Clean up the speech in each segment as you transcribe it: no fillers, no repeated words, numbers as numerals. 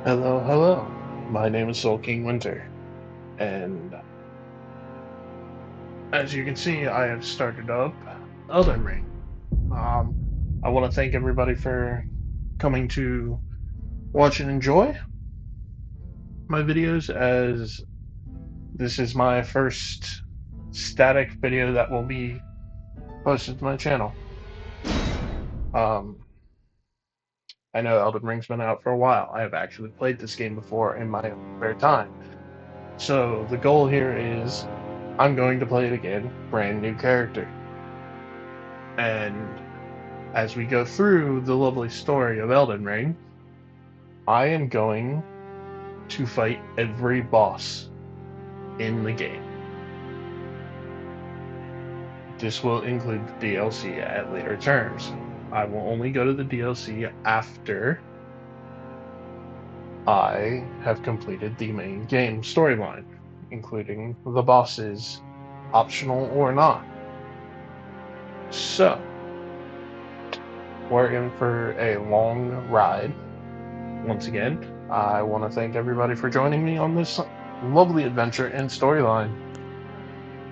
Hello, hello. My name is Soul King Winter, and as you can see, I have started up Elden Ring. Um, I want to thank everybody for coming to watch and enjoy my videos, as this is my first static video that will be posted to my channel. Um, I know Elden Ring's been out for a while. I have actually played this game before in my own spare time. So the goal here is I'm going to play it again, brand new character. And as we go through the lovely story of Elden Ring, I am going to fight every boss in the game. This will include the DLC at later terms. I will only go to the DLC after I have completed the main game storyline, including the bosses, optional or not. So, we're in for a long ride. Once again, I want to thank everybody for joining me on this lovely adventure and storyline.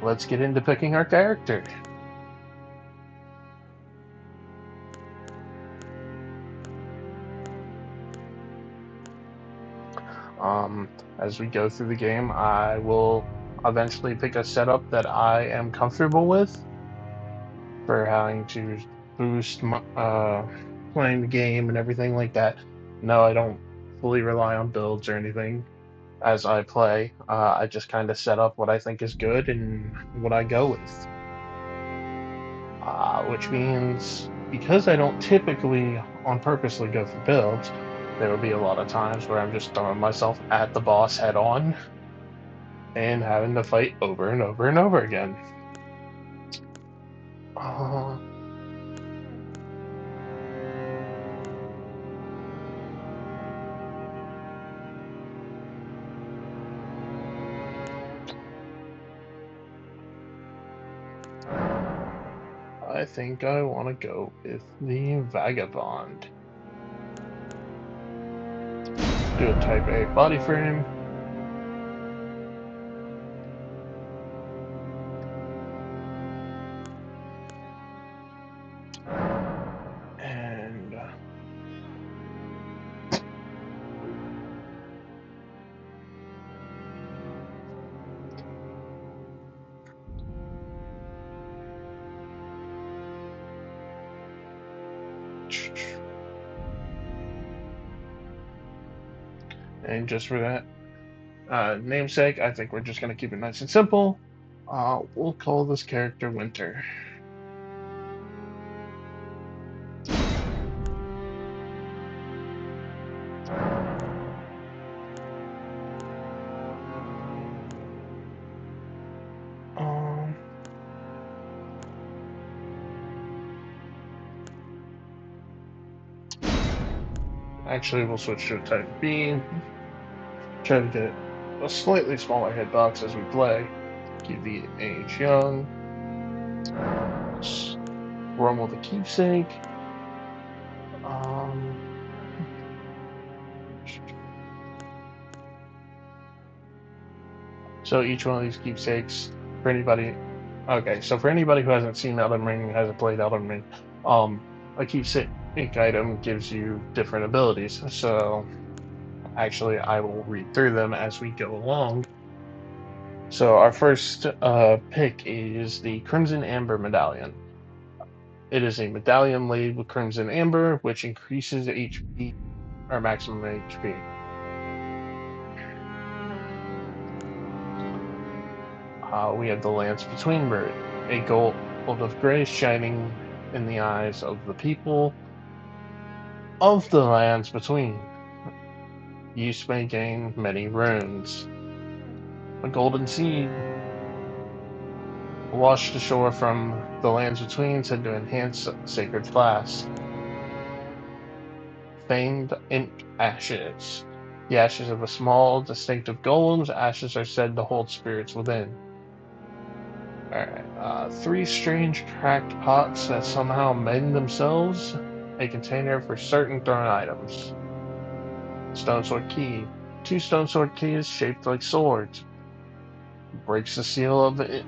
Let's get into picking our character. As we go through the game, I will eventually pick a setup that I am comfortable with for having to boost my, playing the game and everything like that. No, I don't fully rely on builds or anything as I play. I just kind of set up what I think is good and what I go with. Which means because I don't typically on purposely go for builds, there will be a lot of times where I'm just throwing myself at the boss head on and having to fight over and over and over again. Uh, I think I want to go with the Vagabond. Do a Type A body frame. And just for that namesake, I think we're just going to keep it nice and simple. We'll call this character Winter. Um, Actually, we'll switch to a Type B. Try to get a slightly smaller hitbox as we play. Keep the age young. Run with a keepsake. Um, so each one of these keepsakes, for anybody, okay, so for anybody who hasn't seen Elden Ring, hasn't played Elden Ring, a keepsake item gives you different abilities. So actually, I will read through them as we go along. So our first pick is the Crimson Amber Medallion. It is a medallion laid with crimson amber, which increases HP or maximum HP. We have the Lance Between Bird, a gold of grace shining in the eyes of the people of the lands between. Use may gain many runes. A golden seed washed ashore from the lands between, said to enhance sacred flask. Famed imp ashes. The ashes of a small, distinctive golem's ashes are said to hold spirits within. Alright, three strange cracked pots that somehow mend themselves. A container for certain thrown items. Stone Sword Key. Two Stone Sword keys shaped like swords. Breaks the seal of it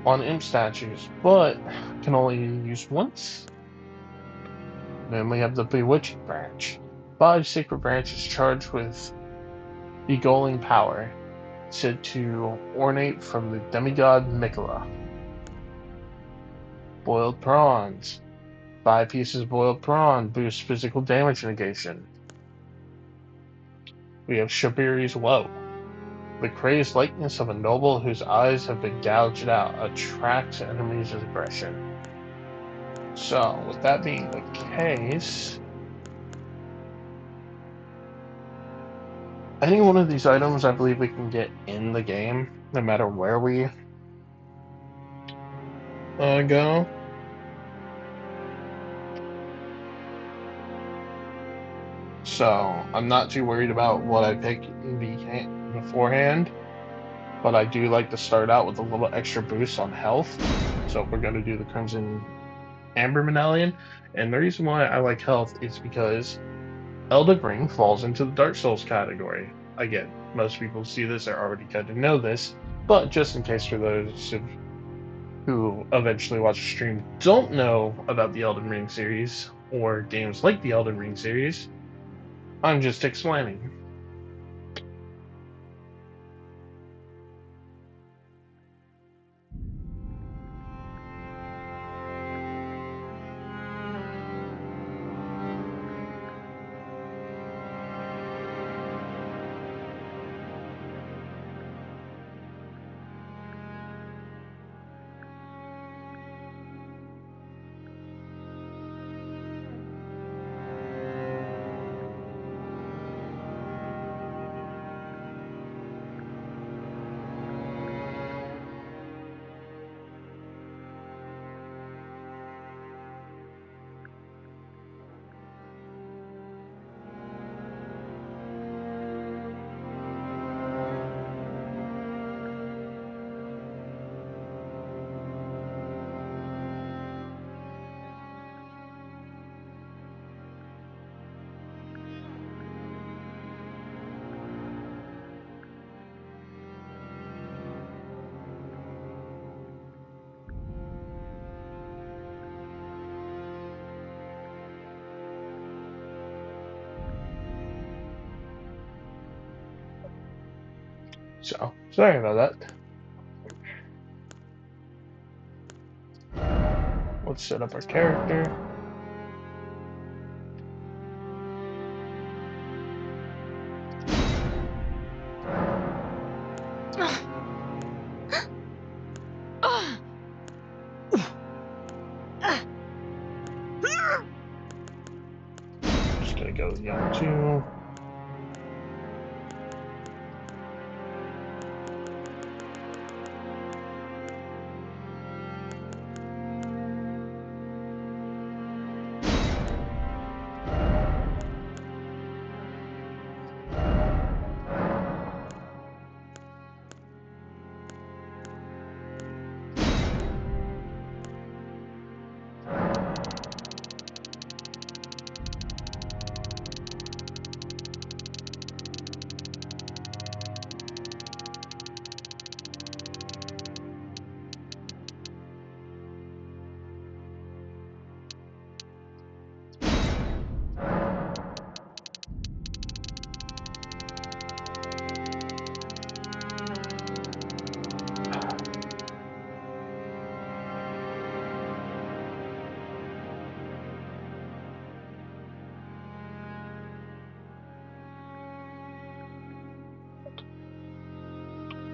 on imp statues, but can only be used once. Then we have the Bewitching Branch. Five sacred branches charged with beguiling power, said to ornate from the demigod Mikola. Boiled prawns. Five pieces of boiled prawn boost physical damage negation. We have Shabiri's Woe. The crazed likeness of a noble whose eyes have been gouged out attracts enemies' aggression. So, with that being the case, any one of these items I believe we can get in the game, no matter where we go. So, I'm not too worried about what I pick beforehand, but I do like to start out with a little extra boost on health. So, if we're going to do the Crimson Amber Medallion, and the reason why I like health is because Elden Ring falls into the Dark Souls category. Again, most people see this or already kind of know this, but just in case for those who eventually watch the stream don't know about the Elden Ring series or games like the Elden Ring series, I'm just explaining. So, sorry about that. Let's set up our character. Just gonna go young too.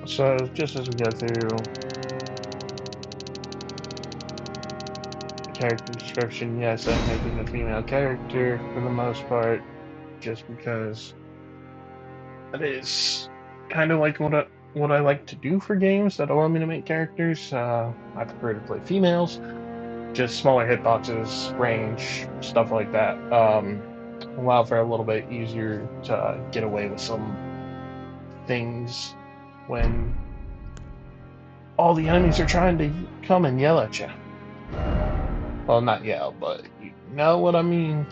So, just as we go through the character description, yes, I'm making a female character for the most part, just because it is kind of like what I like to do for games that allow me to make characters. I prefer to play females, just smaller hitboxes, range, stuff like that. Allow for a little bit easier to get away with some things when all the enemies are trying to come and yell at you. Well, not yell, but you know what I mean.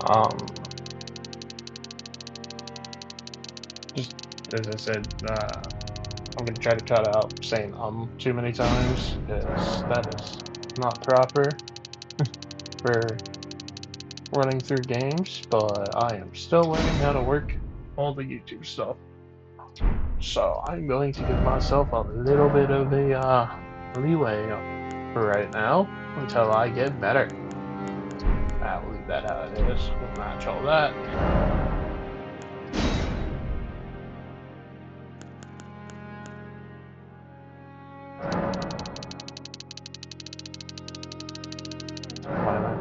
Um, just as I said, I'm gonna try to cut out saying too many times because that is not proper for running through games. But I am still learning how to work all the YouTube stuff, so I'm going to give myself a little bit of a leeway for right now until I get better. I'll leave that how it is. We'll match all that. Why am I?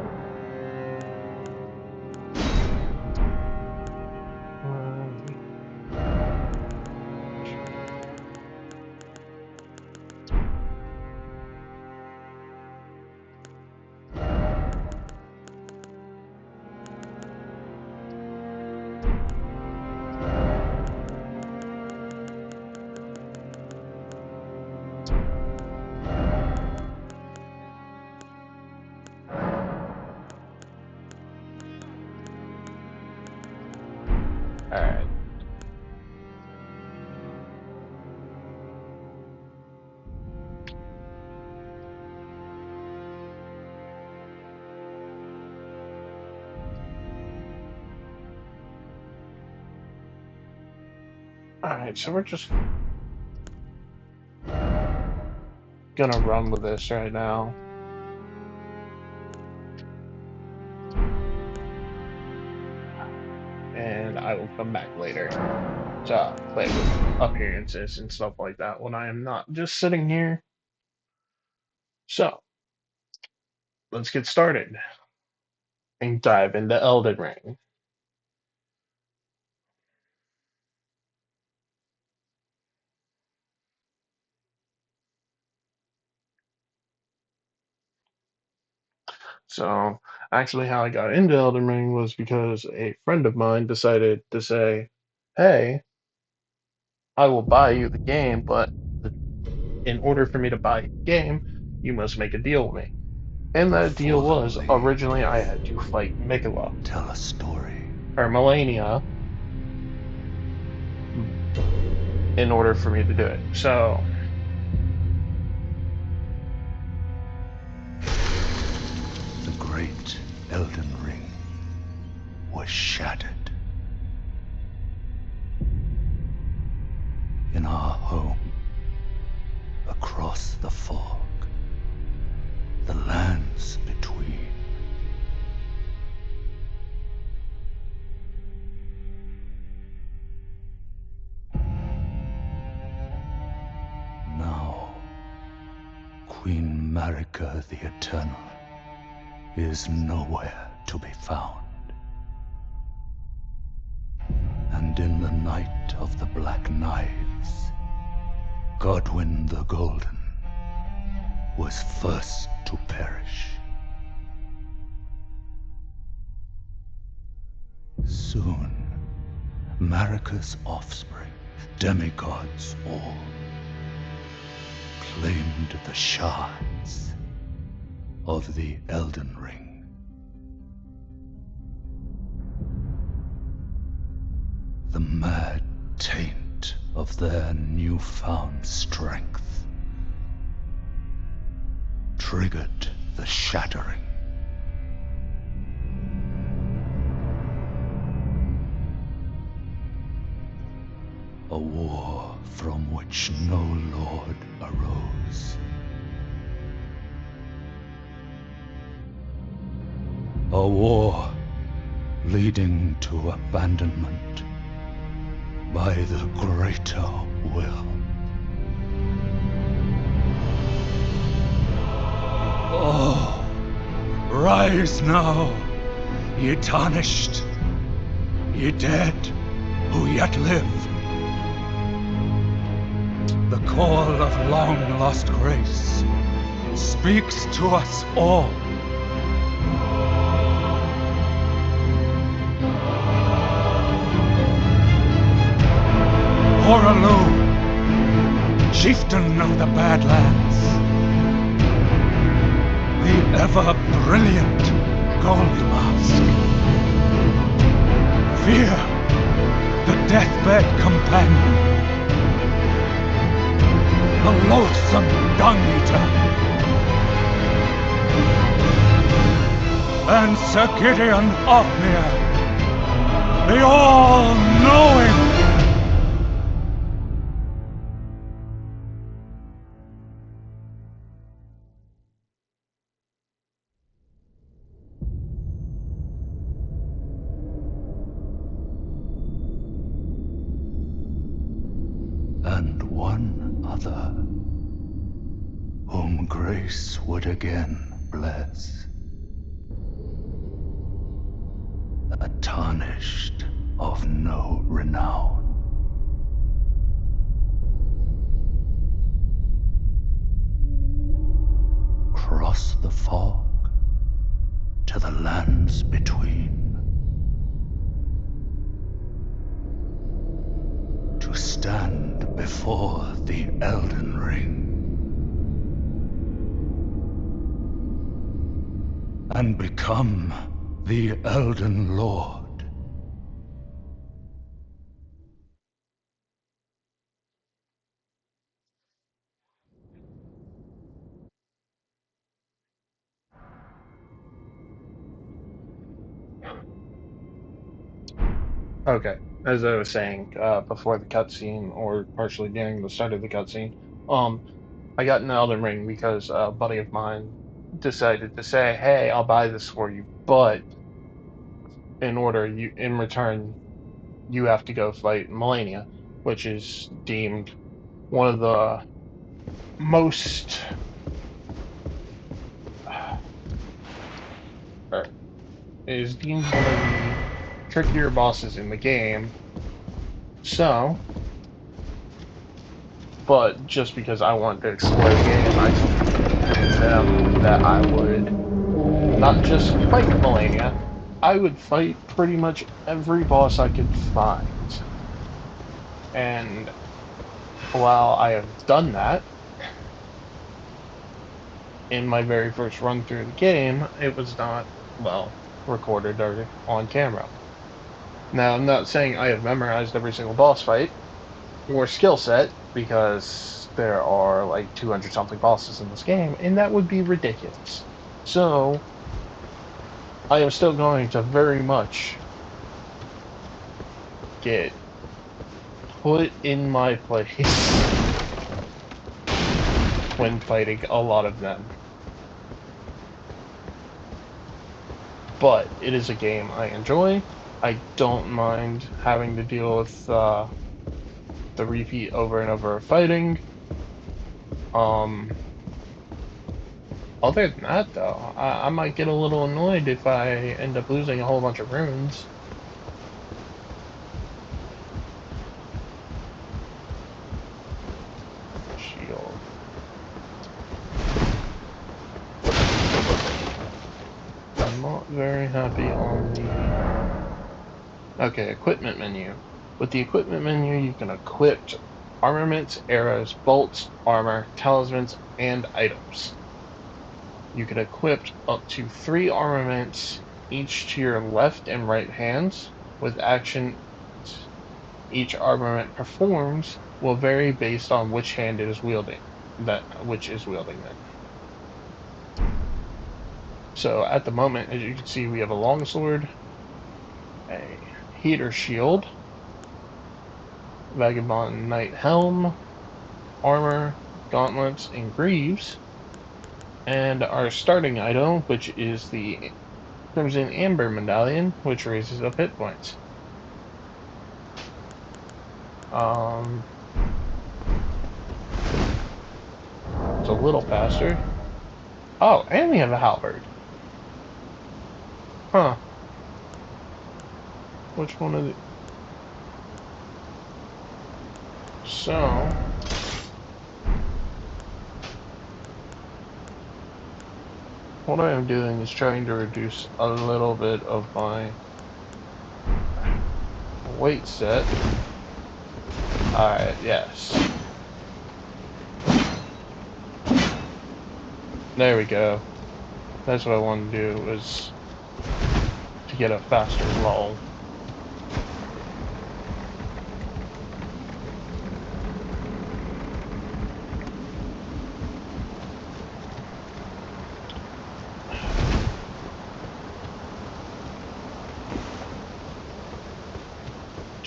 All right. All right. So we're just gonna run with this right now, and I will come back later to play with appearances and stuff like that when I am not just sitting here. So let's get started and dive into Elden Ring. So actually, how I got into Elden Ring was because a friend of mine decided to say, "Hey, I will buy you the game, but in order for me to buy you the game, you must make a deal with me." And that deal Before the was blade, originally I had to fight Mikola tell a story. or Melania in order for me to do it. So The great Elden Ring was shattered. In our home, across the fog, the lands between. Now, Queen Marika the Eternal is nowhere to be found. And in the night of the Black Knives, Godwyn the Golden was first to perish. Soon, Marika's offspring, demigods all, claimed the shards of the Elden Ring. The mad taint of their newfound strength triggered the shattering. A war from which no lord arose. A war leading to abandonment by the greater will. Oh, rise now, ye tarnished, ye dead who yet live. The call of long-lost grace speaks to us all. Horalu, chieftain of the Badlands, the ever-brilliant Gold Mask. fear the deathbed companion, the loathsome dung-eater, and Sir Gideon Othmere, the all-knowing. And one other, whom grace would again bless, a tarnished of no renown. Cross the fog to the lands between, to stand before the Elden Ring and become the Elden Lord. Okay, as I was saying before the cutscene, or partially during the start of the cutscene, I got an Elden Ring because a buddy of mine decided to say, "Hey, I'll buy this for you, but in return, you have to go fight Melania, which is deemed one of the most or is deemed one of the trickier bosses in the game." So, but just because I wanted to explore the game, I told them that I would not just fight Melania, I would fight pretty much every boss I could find. And while I have done that in my very first run through the game, it was not, well, recorded or on camera. Now, I'm not saying I have memorized every single boss fight or skill set, because there are like 200 something bosses in this game, and that would be ridiculous. So, I am still going to very much get put in my place when fighting a lot of them. But it is a game I enjoy. I don't mind having to deal with the repeat over and over of fighting. Um, Other than that, though, I might get a little annoyed if I end up losing a whole bunch of runes. Shield. I'm not very happy on the... Okay, equipment menu. With the equipment menu, you can equip armaments, arrows, bolts, armor, talismans, and items. You can equip up to 3 armaments, each to your left and right hands, with action each armament performs will vary based on which hand it is wielding, which is wielding them. So at the moment, as you can see, we have a longsword, a heater shield, vagabond knight helm, armor, gauntlets, and greaves, and our starting item, which is the Crimson Amber Medallion, which raises up hit points. It's a little faster. Oh, and we have a halberd. Huh. Which one of the... So, what I am doing is trying to reduce a little bit of my weight set. Alright, yes. There we go. That's what I wanted to do, was to get a faster roll.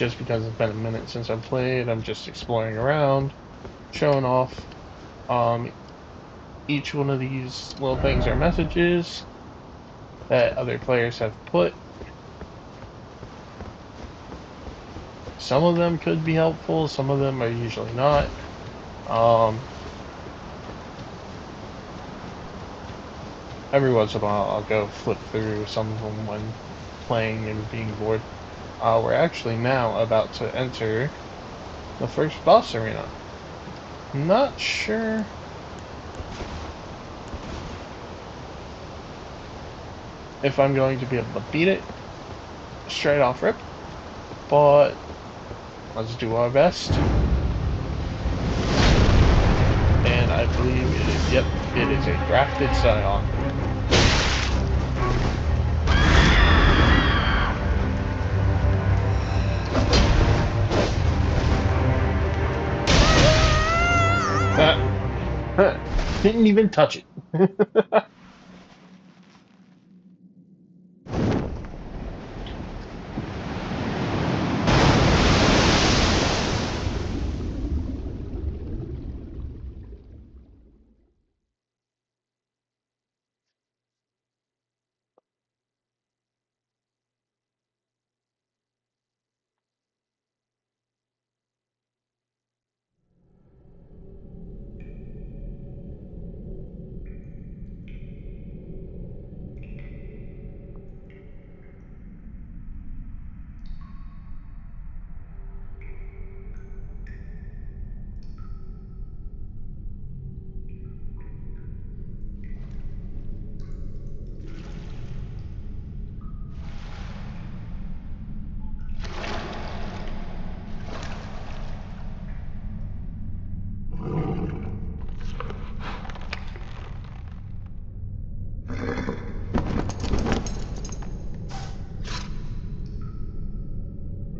just because it's been a minute since I've played. I'm just exploring around, showing off. Um, each one of these little things are messages that other players have put. Some of them could be helpful, some of them are usually not. Um, every once in a while, I'll go flip through some of them when playing and being bored. We're actually now about to enter the first boss arena. Not sure if I'm going to be able to beat it straight off rip, but let's do our best. And I believe it is, yep, it is a grafted scion. Didn't even touch it.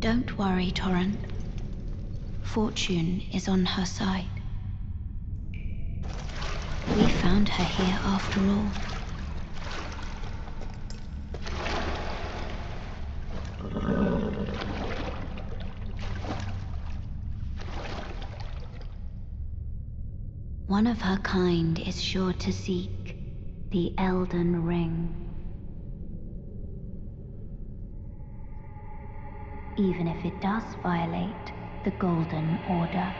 Don't worry, Torrent. Fortune is on her side. We found her here after all. One of her kind is sure to seek the Elden Ring. Even if it does violate the Golden Order.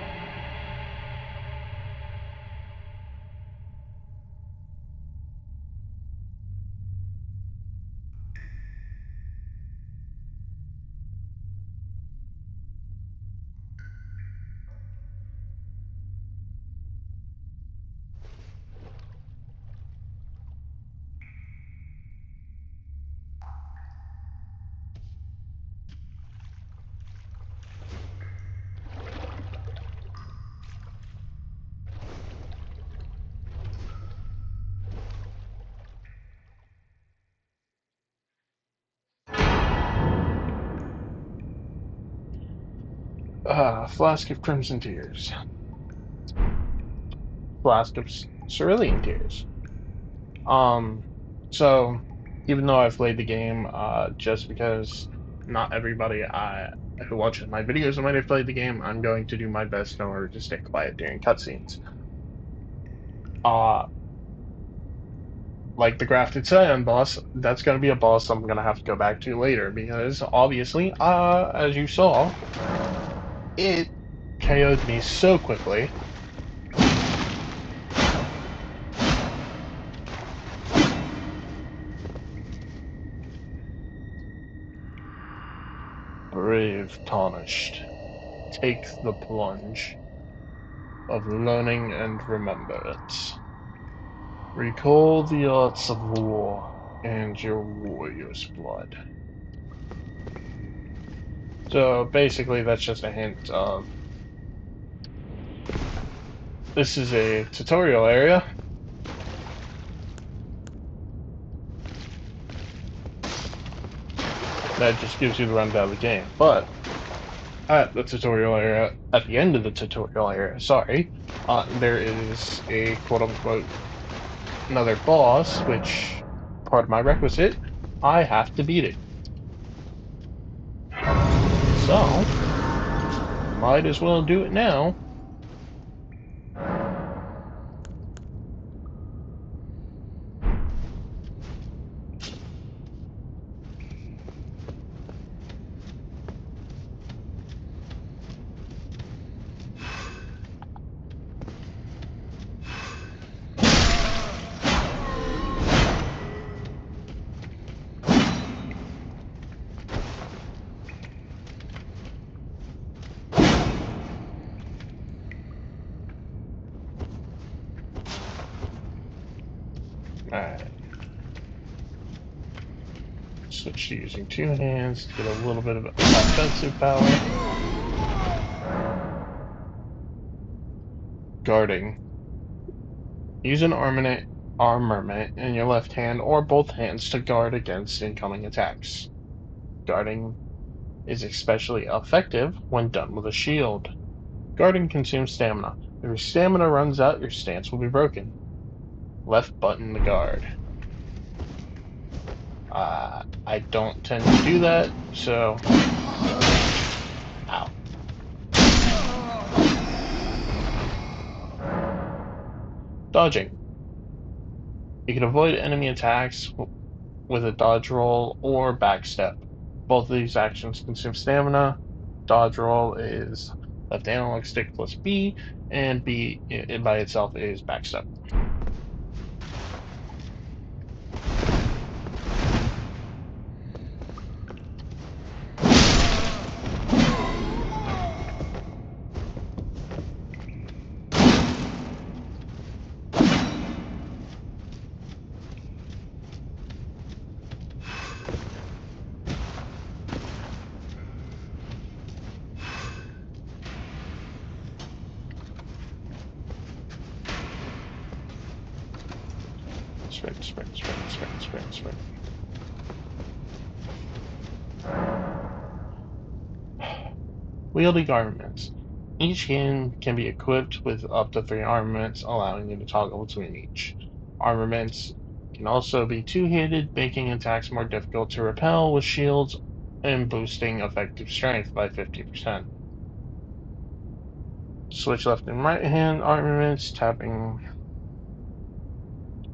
Flask of Crimson Tears. Flask of Cerulean Tears. Um, so even though I've played the game, just because not everybody who watches my videos might have played the game, I'm going to do my best in order to stay quiet during cutscenes. Uh, like the Grafted Scion boss, that's going to be a boss I'm going to have to go back to later because obviously, as you saw, it KO'd me so quickly. Brave Tarnished, take the plunge of learning and remember it. Recall the arts of war and your warrior's blood. So basically, that's just a hint of this is a tutorial area. That just gives you the rundown of the game. But at the tutorial area, at the end of the tutorial area, sorry, there is a quote unquote another boss, which part of my requisite, I have to beat it. So, might as well do it now. Alright. Switch to using two hands to get a little bit of offensive power. Guarding. Use an armament in your left hand or both hands to guard against incoming attacks. Guarding is especially effective when done with a shield. Guarding consumes stamina. If your stamina runs out, your stance will be broken. Left button to guard. I don't tend to do that, so. Ow. Dodging. You can avoid enemy attacks with a dodge roll or backstep. Both of these actions consume stamina. Dodge roll is left analog stick plus B, and B it by itself is backstep. Sprint, sprint, sprint, sprint, sprint, sprint. Wielding armaments. Each hand can be equipped with up to 3 armaments, allowing you to toggle between each. Armaments can also be two-handed, making attacks more difficult to repel with shields and boosting effective strength by 50%. Switch left and right hand armaments, tapping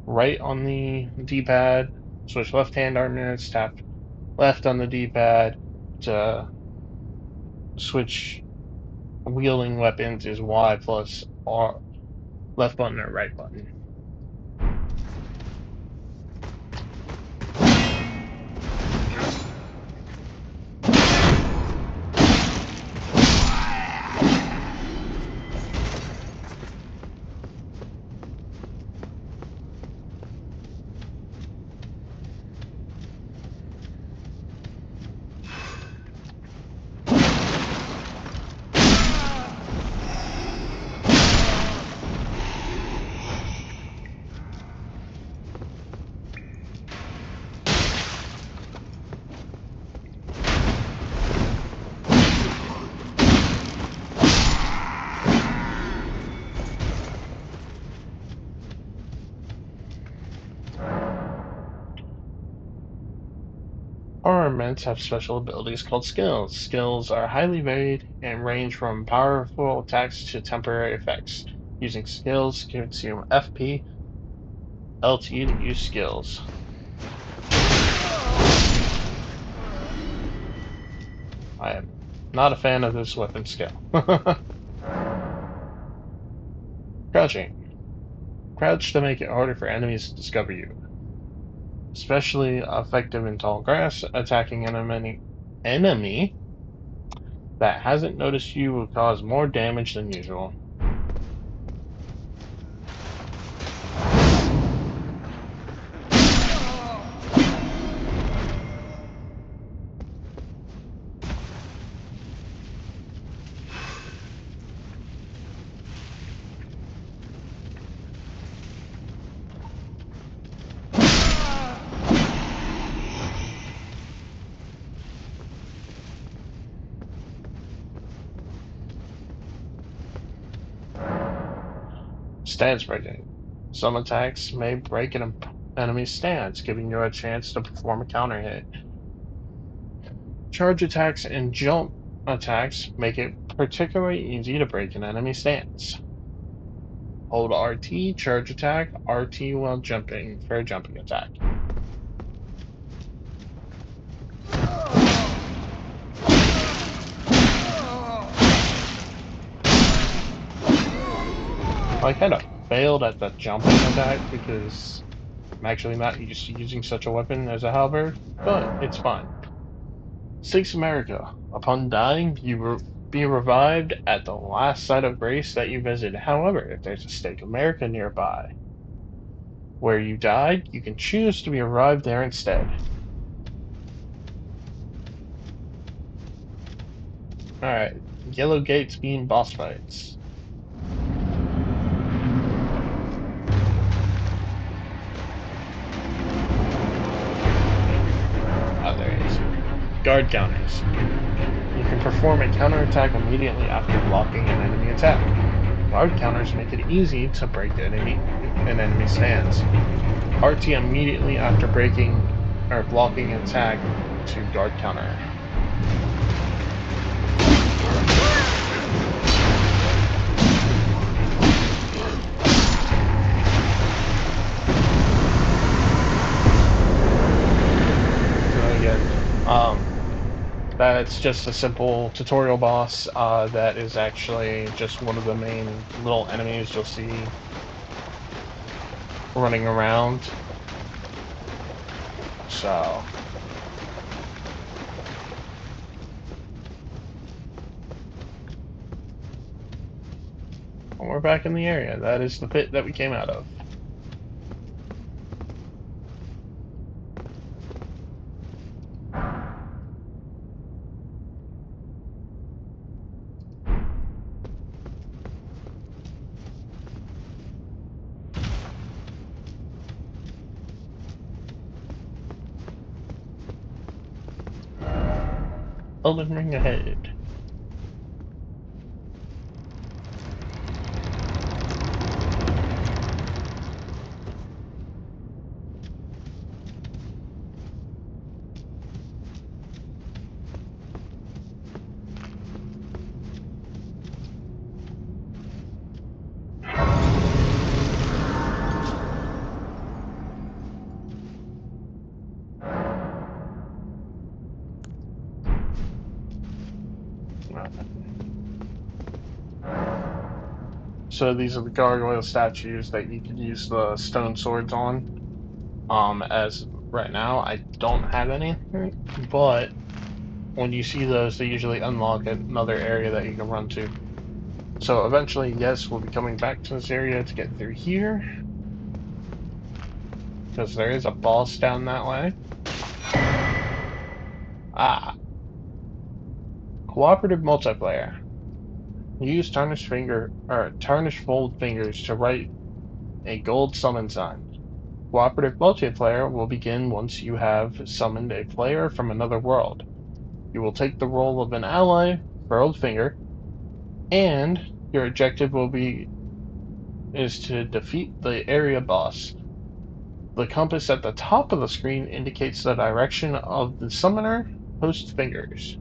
right on the D-pad. Switch left hand armaments, tap left on the D-pad. To switch wielding weapons is Y plus R, left button or right button. Armaments have special abilities called skills. Skills are highly varied and range from powerful attacks to temporary effects. Using skills consume FP, LT to use skills. I am not a fan of this weapon skill. Crouching. Crouch to make it harder for enemies to discover you. Especially effective in tall grass, attacking an enemy that hasn't noticed you will cause more damage than usual. Stance breaking. Some attacks may break an enemy's stance, giving you a chance to perform a counter hit. Charge attacks and jump attacks make it particularly easy to break an enemy stance. Hold RT, charge attack, RT while jumping for a jumping attack. I kind of failed at the jumping attack because I'm actually not used to using such a weapon as a halberd, but it's fine. Stakes America. Upon dying, you will be revived at the last site of grace that you visit. However, if there's a Stake America nearby where you died, you can choose to be revived there instead. Alright, Yellow Gate Speed boss fights. Oh, there it is. Guard counters. You can perform a counterattack immediately after blocking an enemy attack. Guard counters make it easy to break an enemy stance. RT immediately after breaking or blocking an attack to guard counter. So again, that's just a simple tutorial boss that is actually just one of the main little enemies you'll see running around. So, we're back in the area. That is the pit that we came out of. Elden Ring ahead. So these are the gargoyle statues that you could use the stone swords on. As right now, I don't have any, but when you see those, they usually unlock another area that you can run to. So eventually, yes, we'll be coming back to this area to get through here, because there is a boss down that way. Ah, cooperative multiplayer. Use tarnished fold fingers to write a gold summon sign. Cooperative multiplayer will begin once you have summoned a player from another world. You will take the role of an ally, furrowed finger, and your objective will be is to defeat the area boss. The compass at the top of the screen indicates the direction of the summoner host of fingers.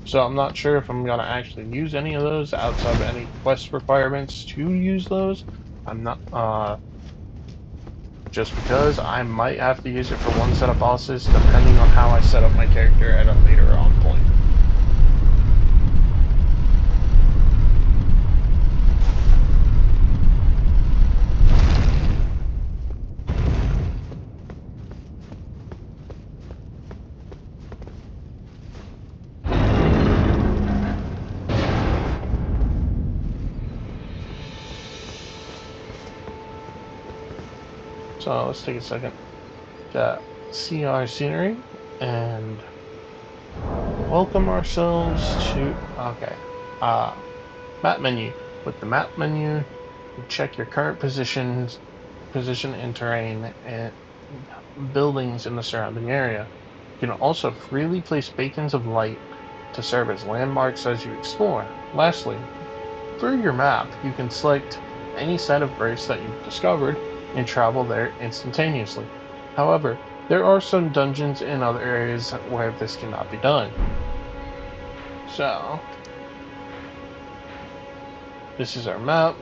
So I'm not sure if I'm gonna actually use any of those outside of any quest requirements to use those. I'm not just because I might have to use it for one set of bosses depending on how I set up my character at a later on point. So let's take a second to see our scenery and welcome ourselves to uh map menu. With the map menu, you check your current position and terrain and buildings in the surrounding area. You can also freely place beacons of light to serve as landmarks as you explore. Lastly, through your map, you can select any set of grace that you've discovered and travel there instantaneously. However, there are some dungeons in other areas where this cannot be done. So, this is our map.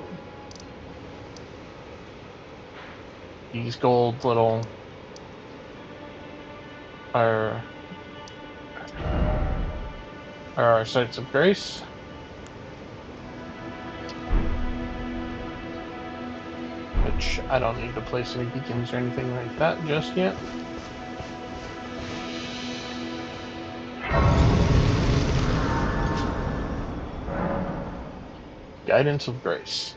These gold little are, are our sites of grace, which I don't need to place any beacons or anything like that just yet. Guidance of grace.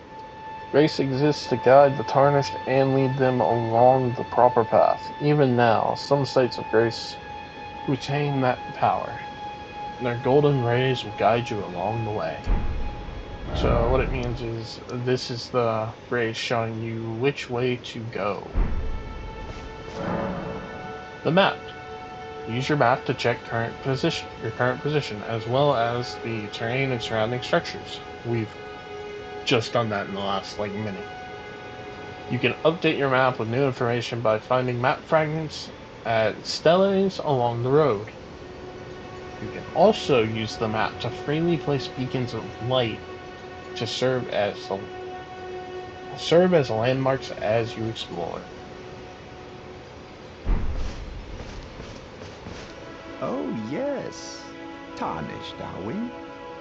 Grace exists to guide the tarnished and lead them along the proper path. Even now, some sites of grace retain that power. Their golden rays will guide you along the way. So what it means is this is the rays showing you which way to go. The map. Use your map to check your current position, as well as the terrain and surrounding structures. We've just done that in the last minute. You can update your map with new information by finding map fragments at steles along the road. You can also use the map to freely place beacons of light to serve as landmarks as you explore. Oh, yes. Tarnished, are we?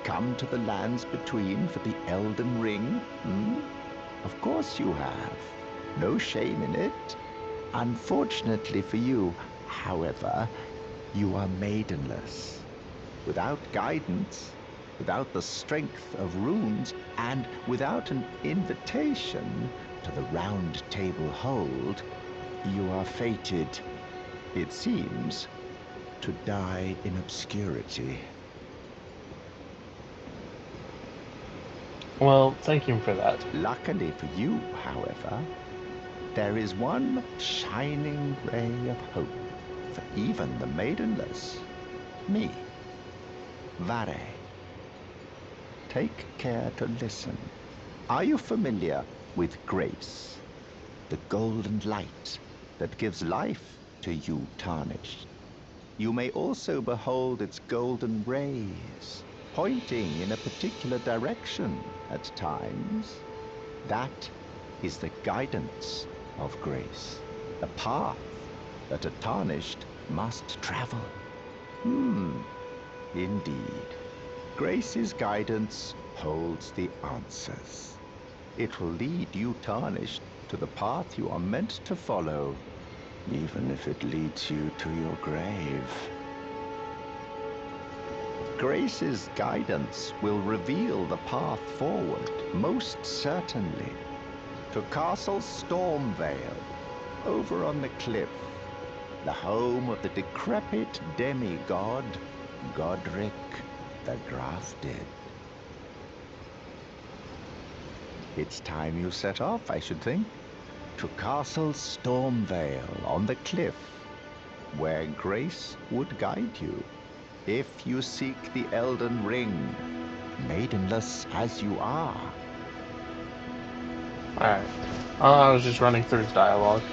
Come to the lands between for the Elden Ring? Of course you have. No shame in it. Unfortunately for you, however, you are maidenless. Without guidance, without the strength of runes, and without an invitation to the Round Table Hold, you are fated, it seems, to die in obscurity. Well, thank you for that. Luckily for you, however, there is one shining ray of hope for even the maidenless. Me, Vare. Take care to listen. Are you familiar with grace? The golden light that gives life to you tarnished. You may also behold its golden rays, pointing in a particular direction at times. That is the guidance of grace, a path that a tarnished must travel. Indeed. Grace's guidance holds the answers. It will lead you tarnished to the path you are meant to follow, even if it leads you to your grave. Grace's guidance will reveal the path forward, most certainly, to Castle Stormvale, over on the cliff, the home of the decrepit demigod, Godric the Grafted. It's time you set off, I should think, to Castle Stormvale on the cliff, where Grace would guide you if you seek the Elden Ring, maidenless as you are. Alright. I was just running through his dialogue.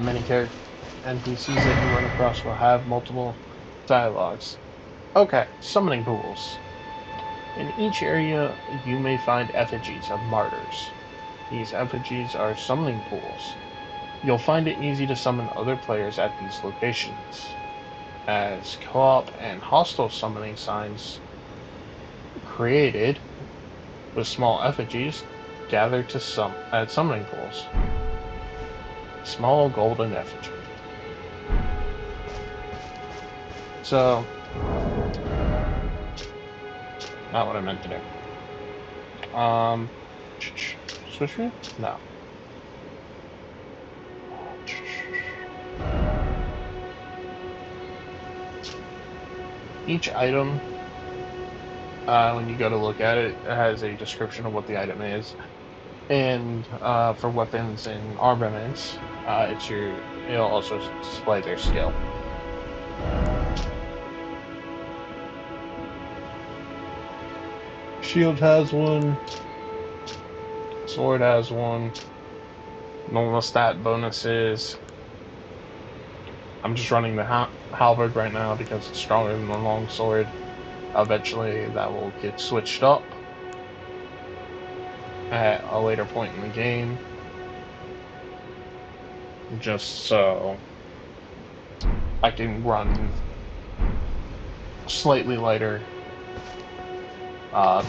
Many character NPCs that you run across will have multiple dialogues. Okay, summoning pools. In each area, you may find effigies of martyrs. These effigies are summoning pools. You'll find it easy to summon other players at these locations, as co-op and hostile summoning signs created with small effigies gather at summoning pools. Small golden effigy. So, not what I meant to do. Switch view? No. Each item, when you go to look at it, it has a description of what the item is. And for weapons and armaments, it'll also display their skill. Shield has one. sword has one. Normal stat bonuses. I'm just running the halberd right now because it's stronger than the longsword. Eventually, that will get switched up at a later point in the game, just so I can run slightly lighter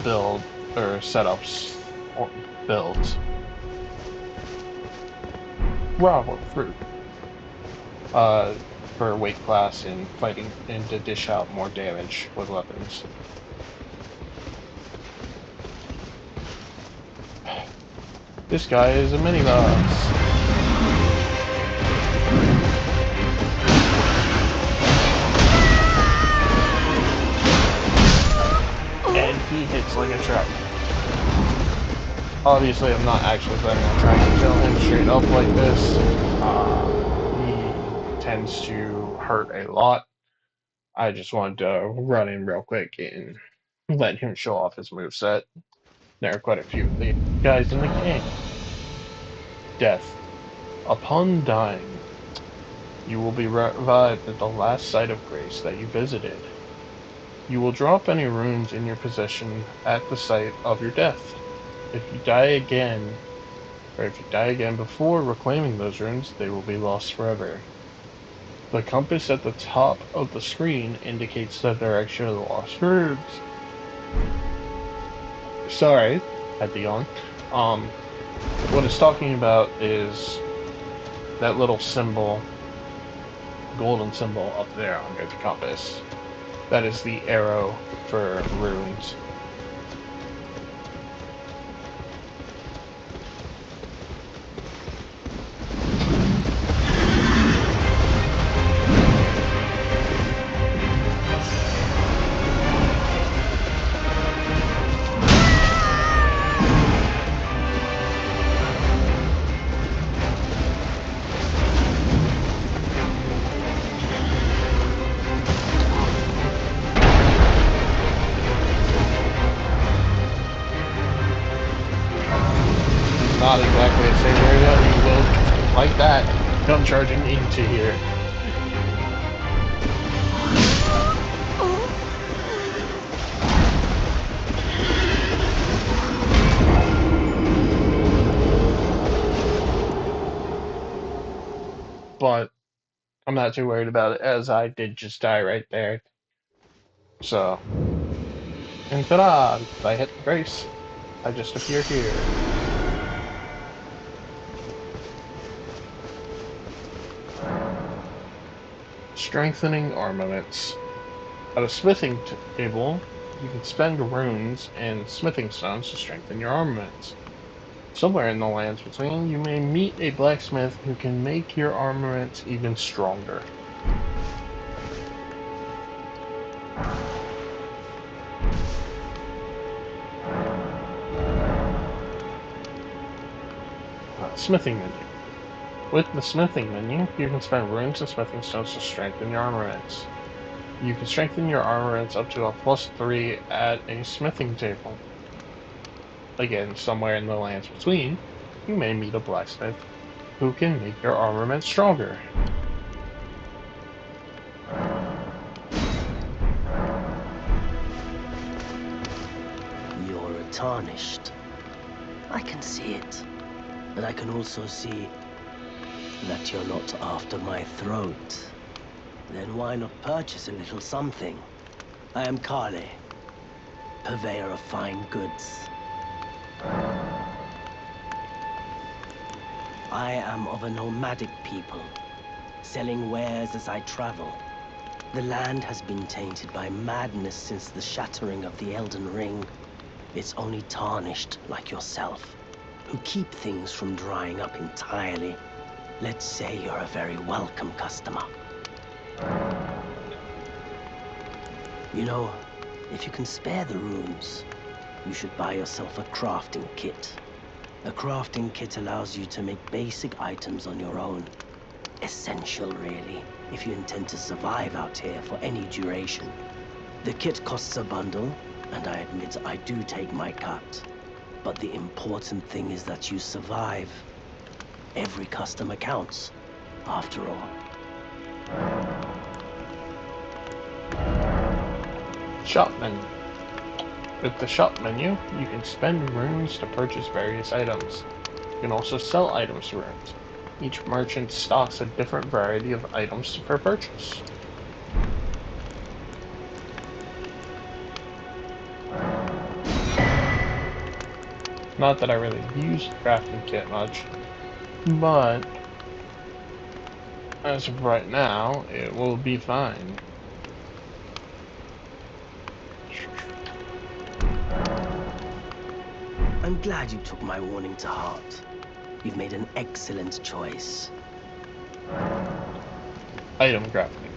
build or setups or builds. Wow, fruit. Uh, for weight class and fighting and to dish out more damage with weapons. This guy is a mini boss. And he hits like a truck. Obviously, I'm not actually planning on trying to kill him straight up like this. He tends to hurt a lot. I just wanted to run in real quick and let him show off his moveset. There are quite a few of the guys in the game. Death. Upon dying, you will be revived at the last site of grace that you visited. You will drop any runes in your possession at the site of your death. If you die again, or if you die again before reclaiming those runes, they will be lost forever. The compass at the top of the screen indicates the direction of the lost runes. Sorry, had to yawn. What it's talking about is that little symbol, golden symbol up there under the compass. That is the arrow for runes. Not exactly a safe area, you will, like that, come charging into here. But I'm not too worried about it, as I did just die right there. So, and ta-da! Because I hit Grace, I just appear here. Strengthening armaments. At a smithing table, you can spend runes and smithing stones to strengthen your armaments. Somewhere in the lands between, you may meet a blacksmith who can make your armaments even stronger. Smithing menu. With the smithing menu, you can spend runes and smithing stones to strengthen your armaments. You can strengthen your armaments up to a +3 at a smithing table. Again, somewhere in the lands between, you may meet a blacksmith who can make your armament stronger. You're tarnished. I can see it. And I can also see that you're not after my throat. Then why not purchase a little something? I am Kale, purveyor of fine goods. I am of a nomadic people, selling wares as I travel. The land has been tainted by madness since the shattering of the Elden Ring. It's only tarnished like yourself, who keep things from drying up entirely. Let's say you're a very welcome customer. You know, if you can spare the runes, you should buy yourself a crafting kit. A crafting kit allows you to make basic items on your own. Essential, really, if you intend to survive out here for any duration. The kit costs a bundle, and I admit I do take my cut. But the important thing is that you survive. Every customer counts, after all. Shop menu. With the shop menu, you can spend runes to purchase various items. You can also sell items to runes. Each merchant stocks a different variety of items for purchase. Not that I really use the crafting kit much, but as of right now, it will be fine. I'm glad you took my warning to heart. You've made an excellent choice. Item crafting.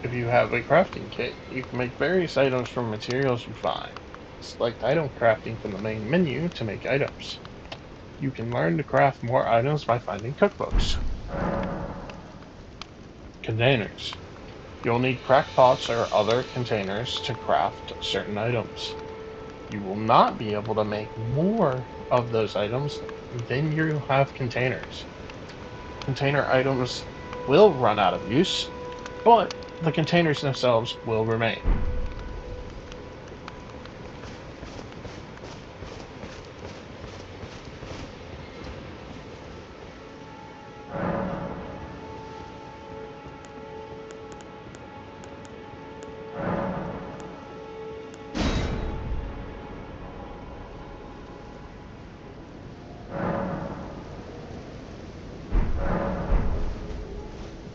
If you have a crafting kit, you can make various items from materials you find. Select item crafting from the main menu to make items. You can learn to craft more items by finding cookbooks. Containers. You'll need crackpots or other containers to craft certain items. You will not be able to make more of those items than you have containers. Container items will run out of use, but the containers themselves will remain.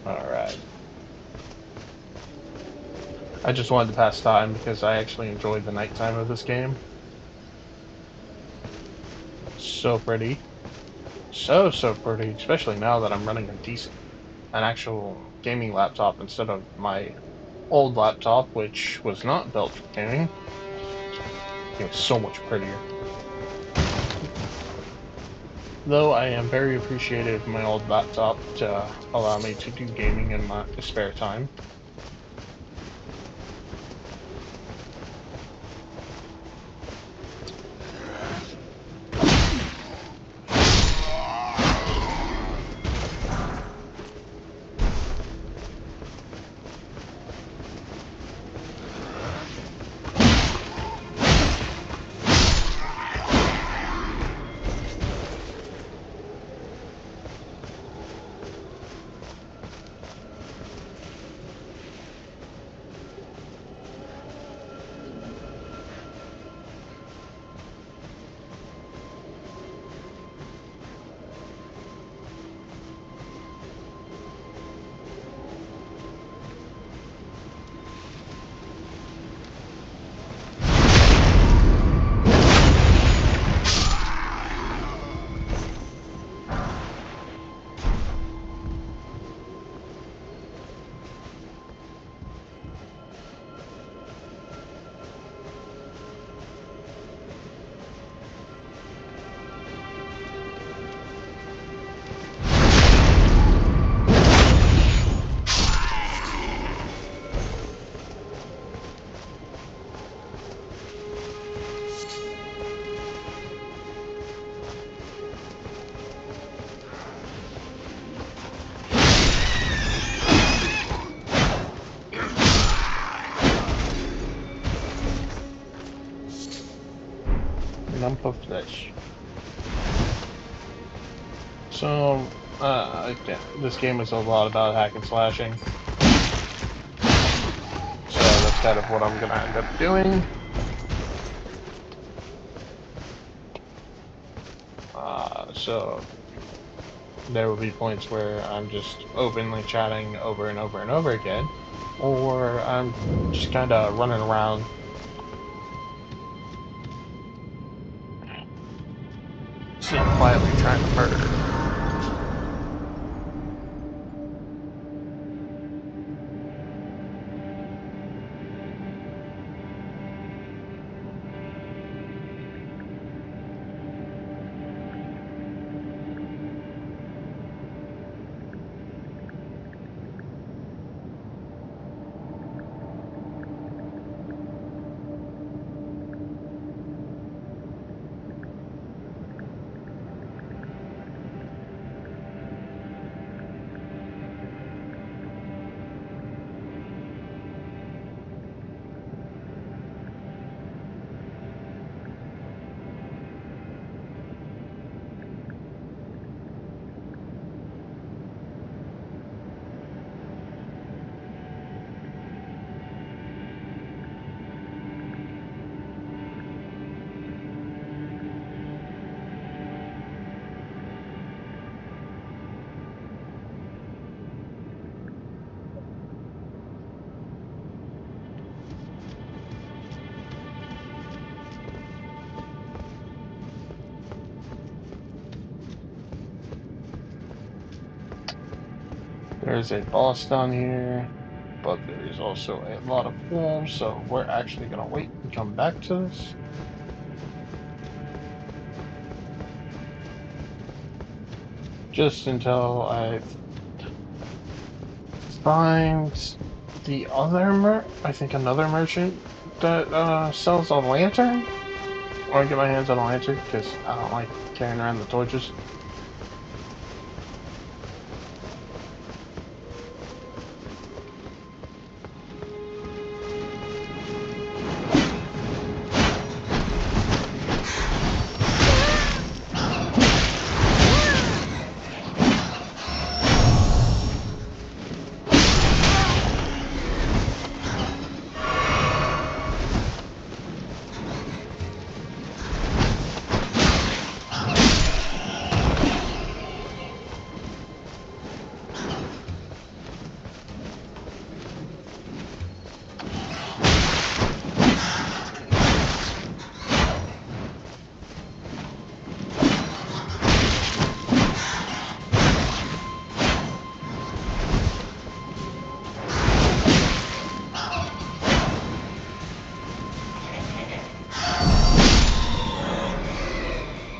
Alright. I just wanted to pass time because I actually enjoyed the nighttime of this game. So pretty. So pretty, especially now that I'm running an actual gaming laptop instead of my old laptop, which was not built for gaming. It was so much prettier. Though I am very appreciative of my old laptop to allow me to do gaming in my spare time. Lump of flesh. So, again, this game is a lot about hack and slashing. So that's kind of what I'm gonna end up doing. So there will be points where I'm just openly chatting over and over and over again, or I'm just kind of running around sitting quietly trying to murder. There's a boss down here, but there is also a lot of wolves, so we're actually gonna wait and come back to this. Just until I find the other I think another merchant that sells a lantern. Or get my hands on a lantern, because I don't like carrying around the torches.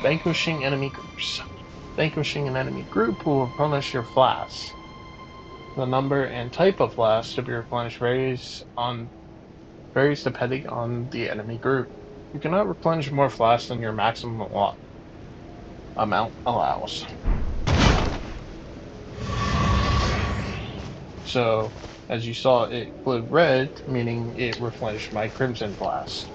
Vanquishing enemy groups. Vanquishing an enemy group will replenish your flasks. The number and type of flask to be replenished varies depending on the enemy group. You cannot replenish more flasks than your maximum amount allows. So, as you saw, it glowed red, meaning it replenished my crimson flask.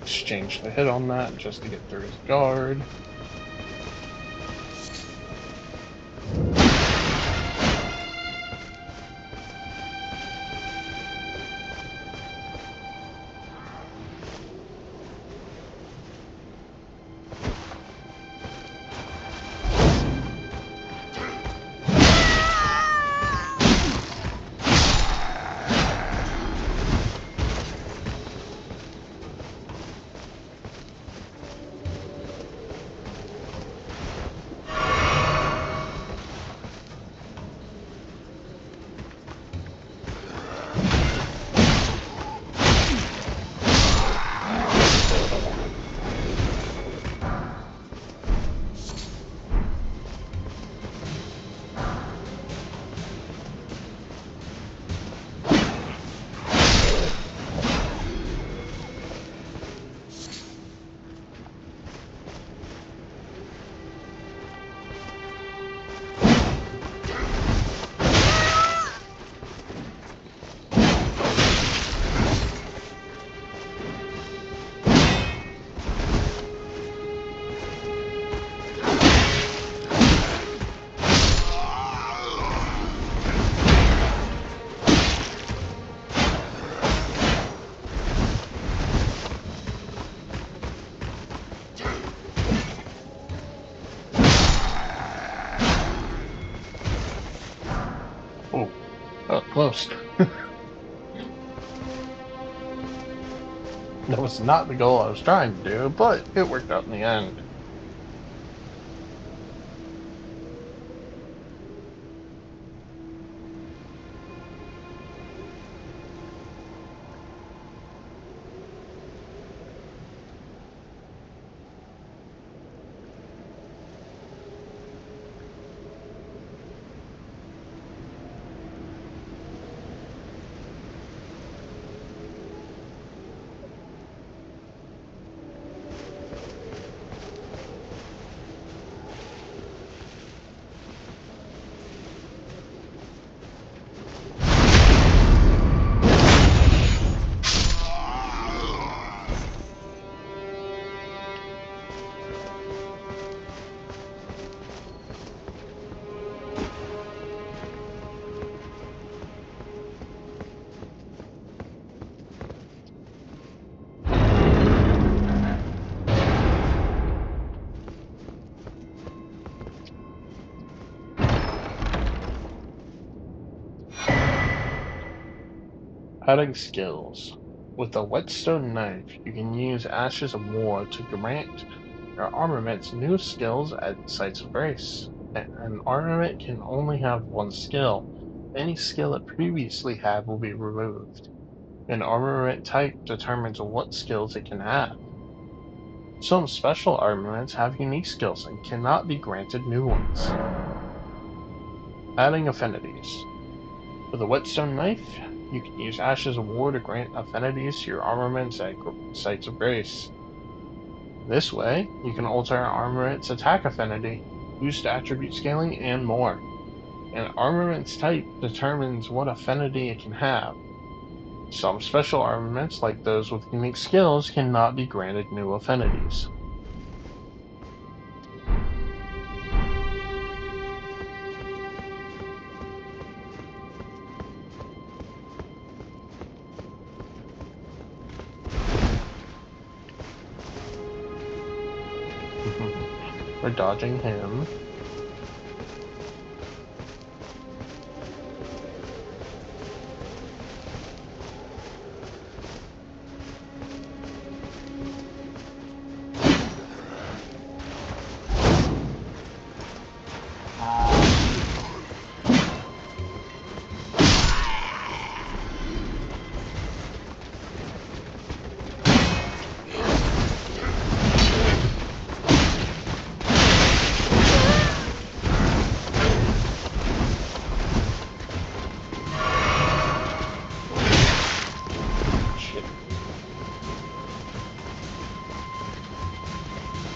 Exchange the hit on that just to get through his guard. Oh, close. That was not the goal I was trying to do, but it worked out in the end. Adding skills. With the whetstone knife, you can use Ashes of War to grant your armaments new skills at sites of grace. An armament can only have one skill. Any skill it previously had will be removed. An armament type determines what skills it can have. Some special armaments have unique skills and cannot be granted new ones. Adding affinities. With a whetstone knife, you can use Ashes of War to grant affinities to your armaments at sites of grace. This way, you can alter an armament's attack affinity, boost attribute scaling, and more. An armament's type determines what affinity it can have. Some special armaments, like those with unique skills, cannot be granted new affinities. We're dodging him. Shit.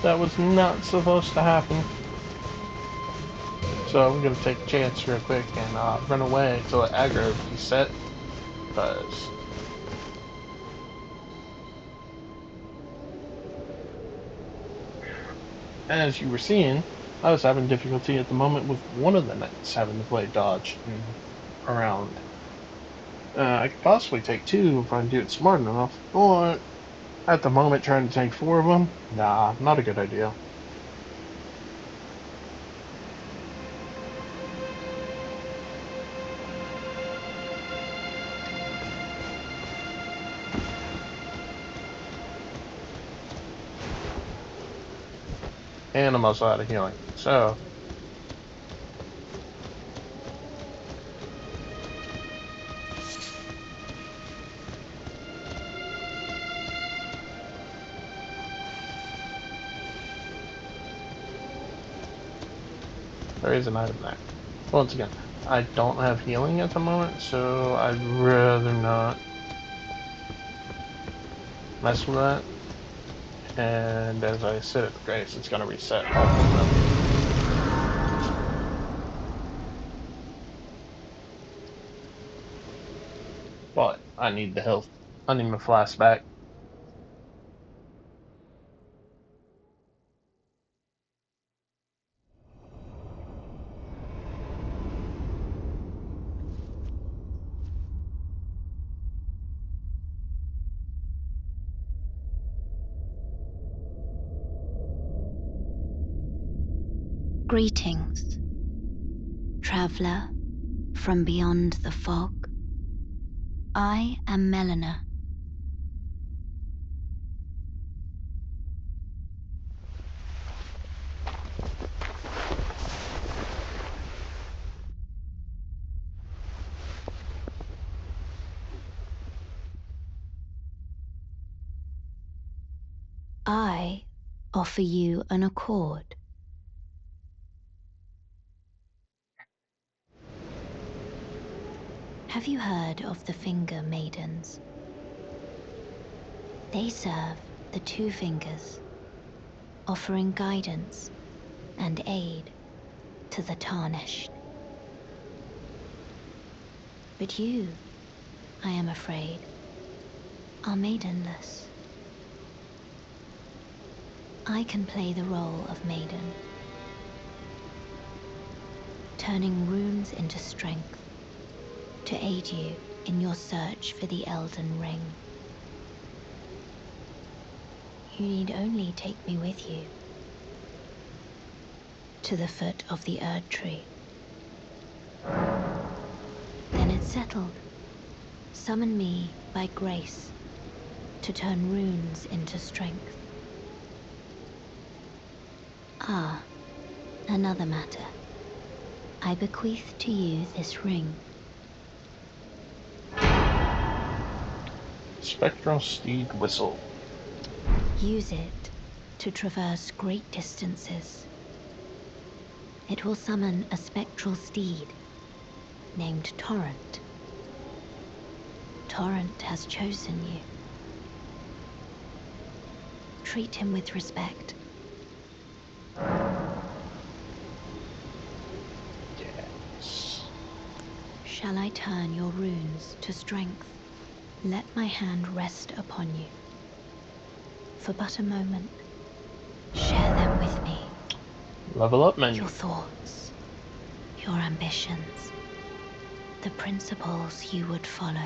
That was not supposed to happen. So I'm gonna take a chance real quick and run away until the aggro reset. Because as you were seeing, I was having difficulty at the moment with one of the knights having to play dodge around. I could possibly take two if I do it smart enough, but at the moment trying to take four of them, nah, not a good idea. And I'm also out of healing, so there is an item there. Once again, I don't have healing at the moment, so I'd rather not mess with that. And as I sit at the grace, it's going to reset all of them. But I need the health. I need my flask back. Greetings, traveler from beyond the fog. I am Melina. I offer you an accord. Have you heard of the Finger Maidens? They serve the Two Fingers, offering guidance and aid to the tarnished. But you, I am afraid, are maidenless. I can play the role of maiden, turning runes into strength to aid you in your search for the Elden Ring. You need only take me with you to the foot of the Erd Tree. Then it's settled. summon me by grace to turn runes into strength. Ah, another matter. I bequeath to you this ring. Spectral Steed Whistle. Use it to traverse great distances. It will summon a spectral steed named Torrent. Torrent has chosen you. Treat him with respect. Yes. Shall I turn your runes to strength? Let my hand rest upon you. For but a moment, share them with me. Level up menu. Your thoughts, your ambitions, the principles you would follow.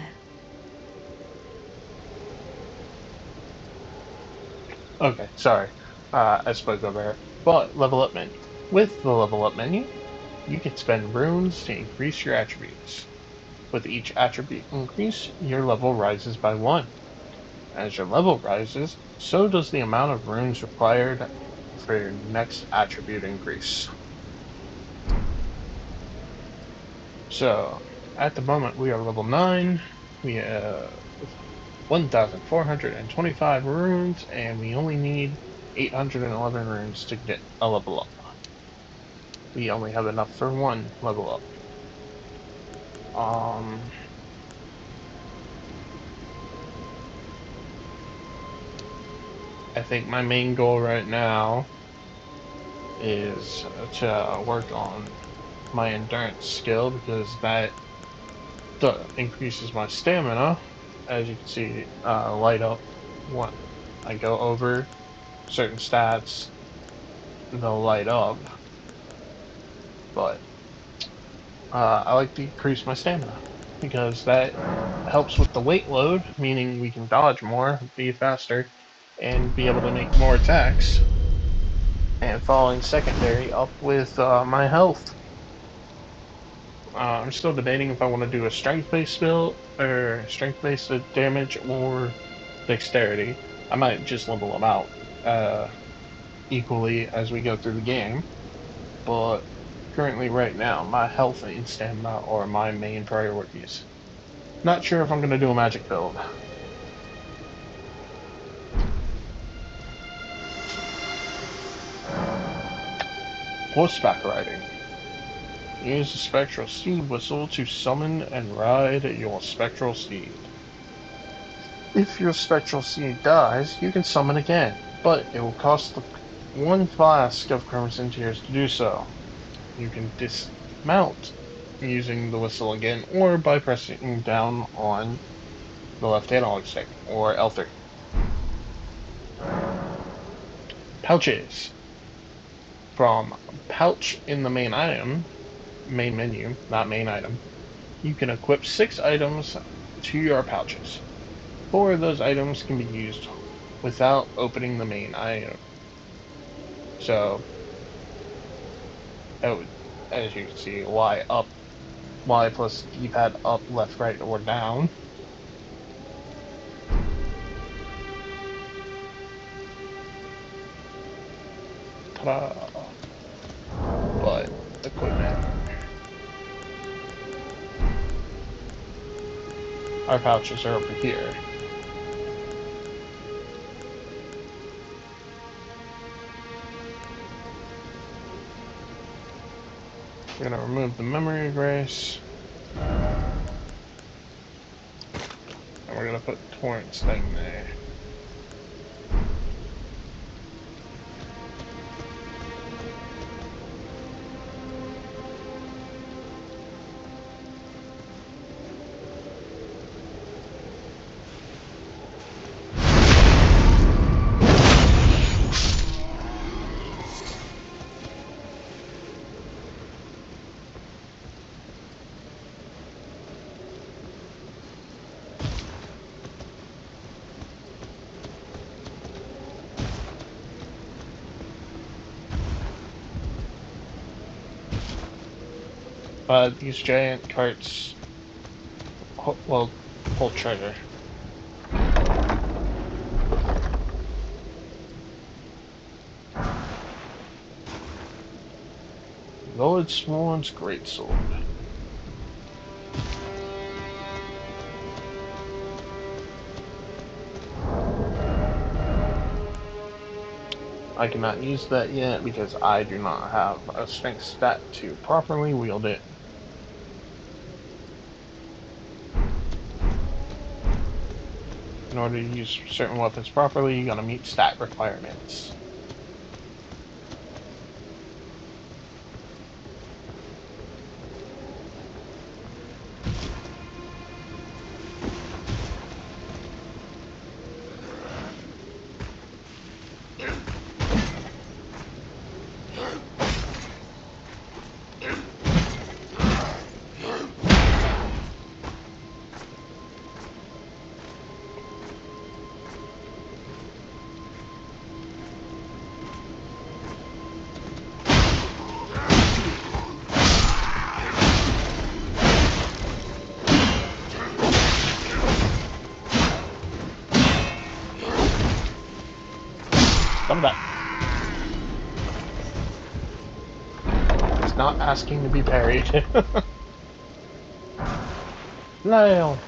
Okay, sorry. I spoke over here. But level up menu. With the level up menu, you can spend runes to increase your attributes. With each attribute increase, your level rises by 1. As your level rises, so does the amount of runes required for your next attribute increase. So, at the moment, we are level 9. We have 1,425 runes, and we only need 811 runes to get a level up. We only have enough for 1 level up. I think my main goal right now is to work on my endurance skill because that increases my stamina. As you can see, light up when I go over certain stats, they'll light up. But I like to increase my stamina because that helps with the weight load, meaning we can dodge more, be faster, and be able to make more attacks. And following secondary up with my health. I'm still debating if I want to do a strength-based build or strength-based damage or dexterity. I might just level them out equally as we go through the game. But currently, right now, my health and stamina are my main priorities. Not sure if I'm going to do a magic build. Horseback riding. Use the spectral steed whistle to summon and ride your spectral steed. If your spectral steed dies, you can summon again, but it will cost 1 flask of crimson tears to do so. You can dismount using the whistle again, or by pressing down on the left analog stick, or L3. Pouches. From pouch in the main menu, not main item, you can equip 6 items to your pouches. 4 of those items can be used without opening the main item. So, that would, as you can see, Y up, Y plus D-pad up, left, right, or down. Ta-da! But equipment. Our pouches are over here. We're gonna remove the memory erase, and we're gonna put Torrent's thing there. These giant carts, well, Pull treasure. Lord Sworn's greatsword. I cannot use that yet because I do not have a strength stat to properly wield it. In order to use certain weapons properly, you're gonna meet stat requirements. Some of that. It's not asking to be parried. Nail.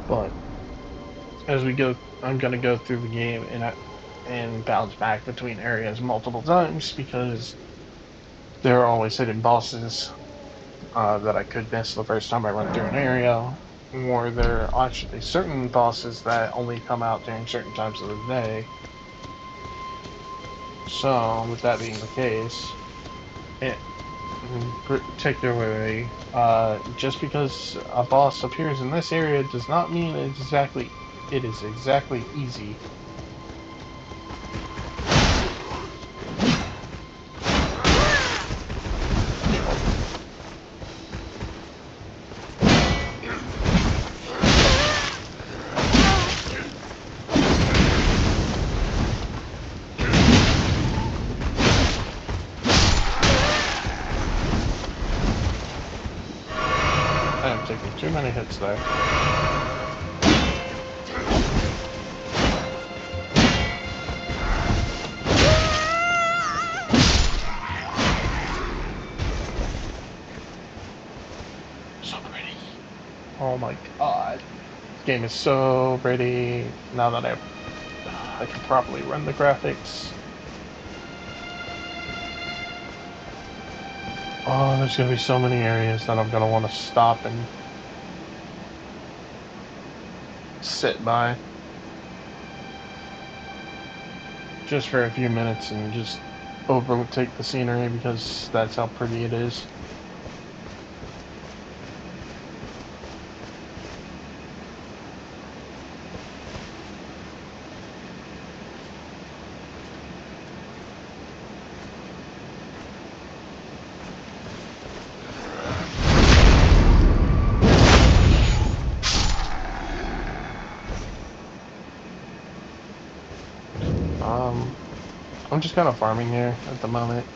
But as we go, I'm gonna go through the game and bounce back between areas multiple times because there are always hidden bosses that I could miss the first time I run through an area, or there are actually certain bosses that only come out during certain times of the day. So, with that being the case, it, particularly, just because a boss appears in this area does not mean it is exactly easy. I am taking too many hits there. So pretty. Oh my god. This game is so pretty now that I can properly run the graphics. Oh, there's gonna be so many areas that I'm gonna want to stop and sit by just for a few minutes and just overtake the scenery because that's how pretty it is. I'm just kind of farming here at the moment.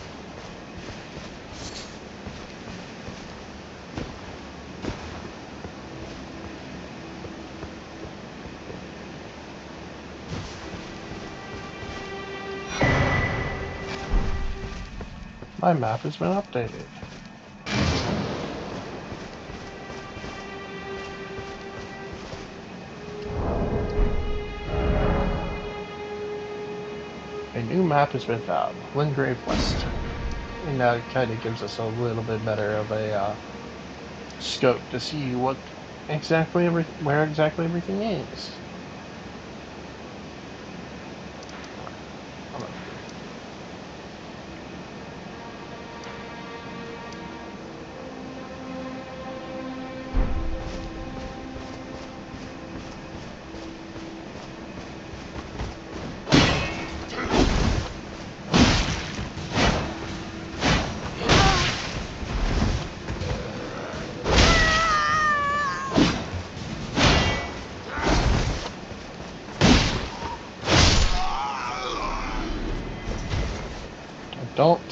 My map has been updated. A new map has been found, Lingrave West. And that kind of gives us a little bit better of a scope to see where exactly everything is. Alright, I'm up here.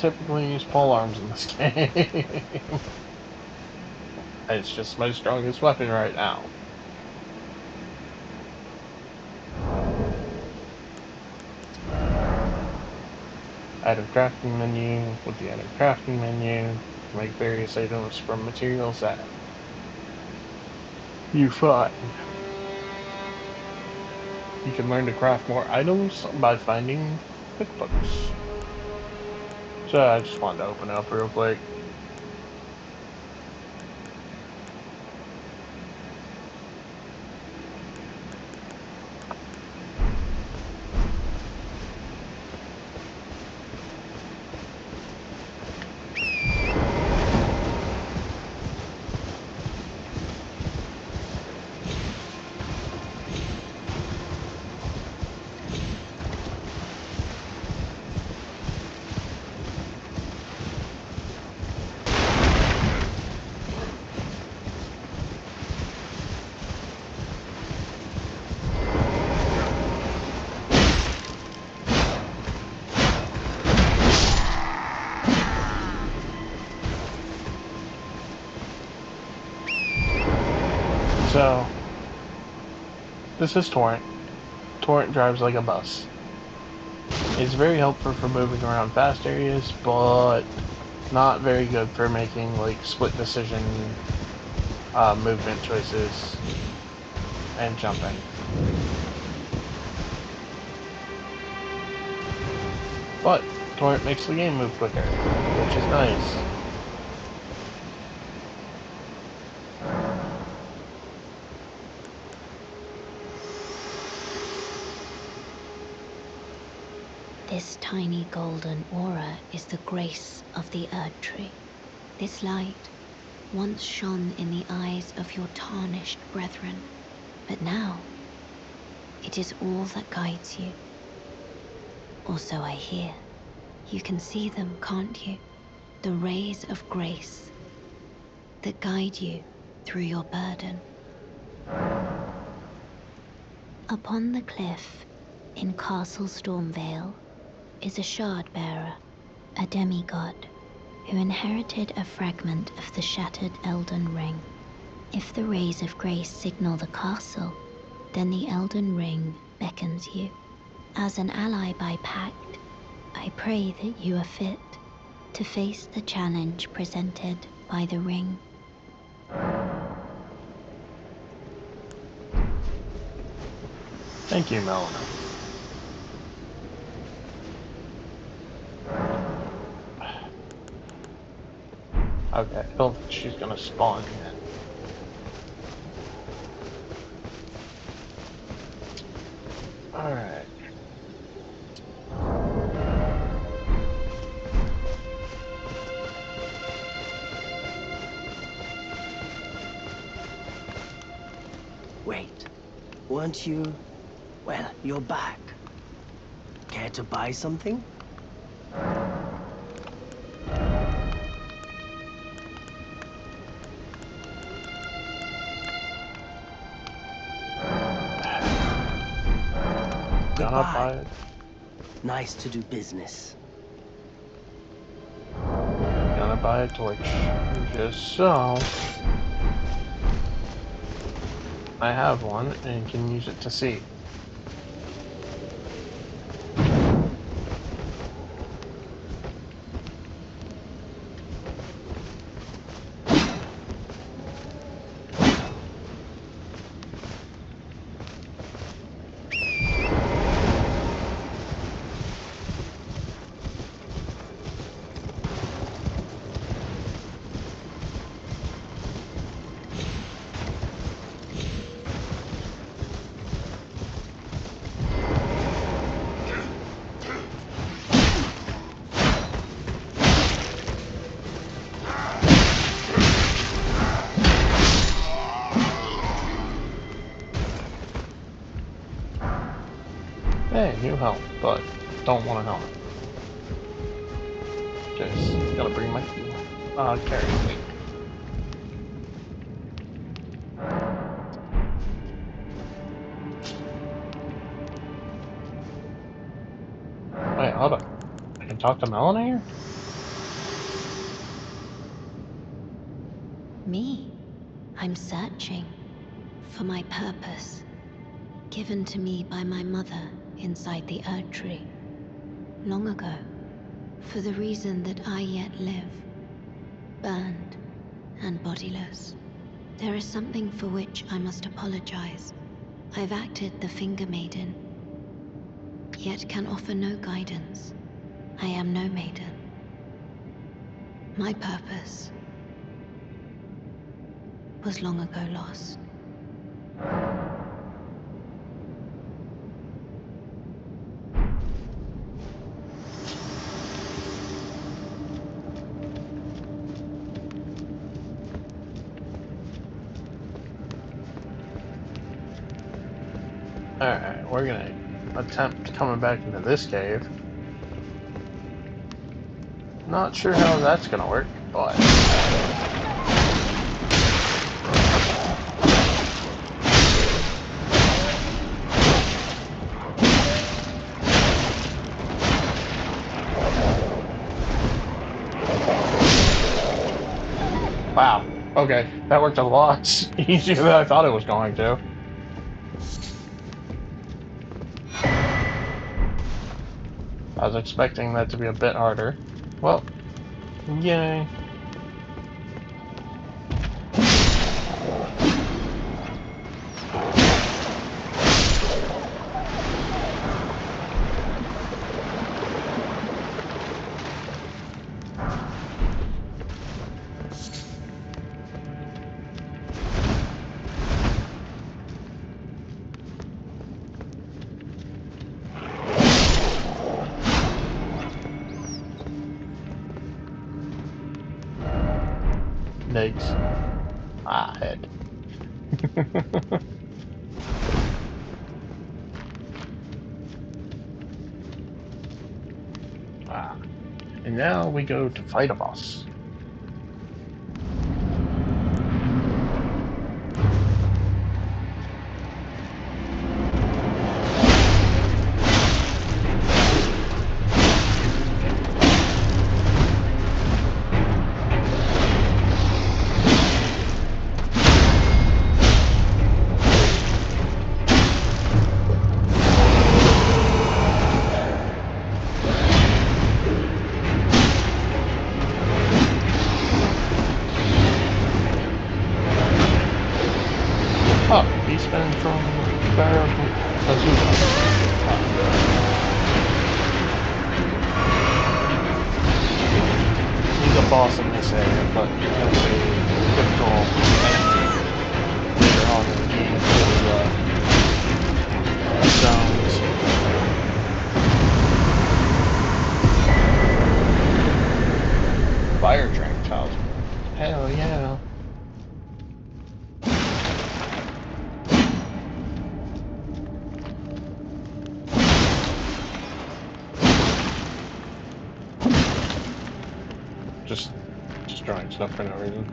typically use pole arms in this game. It's just my strongest weapon right now. Item crafting menu. With the item crafting menu, make various items from materials that you find. You can learn to craft more items by finding cookbooks. So I just wanted to open up real quick. So, this is Torrent. Torrent drives like a bus. It's very helpful for moving around fast areas, but not very good for making like split decision movement choices and jumping. But Torrent makes the game move quicker, which is nice. This tiny golden aura is the grace of the Erd Tree. This light once shone in the eyes of your tarnished brethren, but now it is all that guides you. Or so I hear. You can see them, can't you? The rays of grace that guide you through your burden. Upon the cliff in Castle Stormvale is a shard bearer, a demigod, who inherited a fragment of the shattered Elden Ring. If the rays of grace signal the castle, then the Elden Ring beckons you. As an ally by pact, I pray that you are fit to face the challenge presented by the ring. Thank you, Melina. Okay, I don't think she's gonna spawn yet. Alright. Wait, weren't you... Well, you're back. Care to buy something? Gonna Goodbye. buy it. Nice to do business. Gonna buy a torch. Just so I have one and can use it to see. Hey, new helmet, but don't want a helmet. Just gotta bring my carrying weight. Wait, hold on. I can talk to Melina here? Me. I'm searching for my purpose, given to me by my mother inside the Erd Tree, long ago, for the reason that I yet live, burned and bodiless. There is something for which I must apologize. I've acted the Finger Maiden, yet can offer no guidance. I am no maiden. My purpose was long ago lost. Alright, we're gonna attempt coming back into this cave. Not sure how that's gonna work, but... Wow. Okay, that worked a lot easier than I thought it was going to. I was expecting that to be a bit harder. Well, yay. Legs. Ah, head. Ah. And now we go to fight a boss. Oh, he's been from Bazooka. He's a boss in this area, but he'll be typical enemy later on in the game for the zones. Fire Dragon Talisman. Hell yeah. Just destroying stuff for no reason.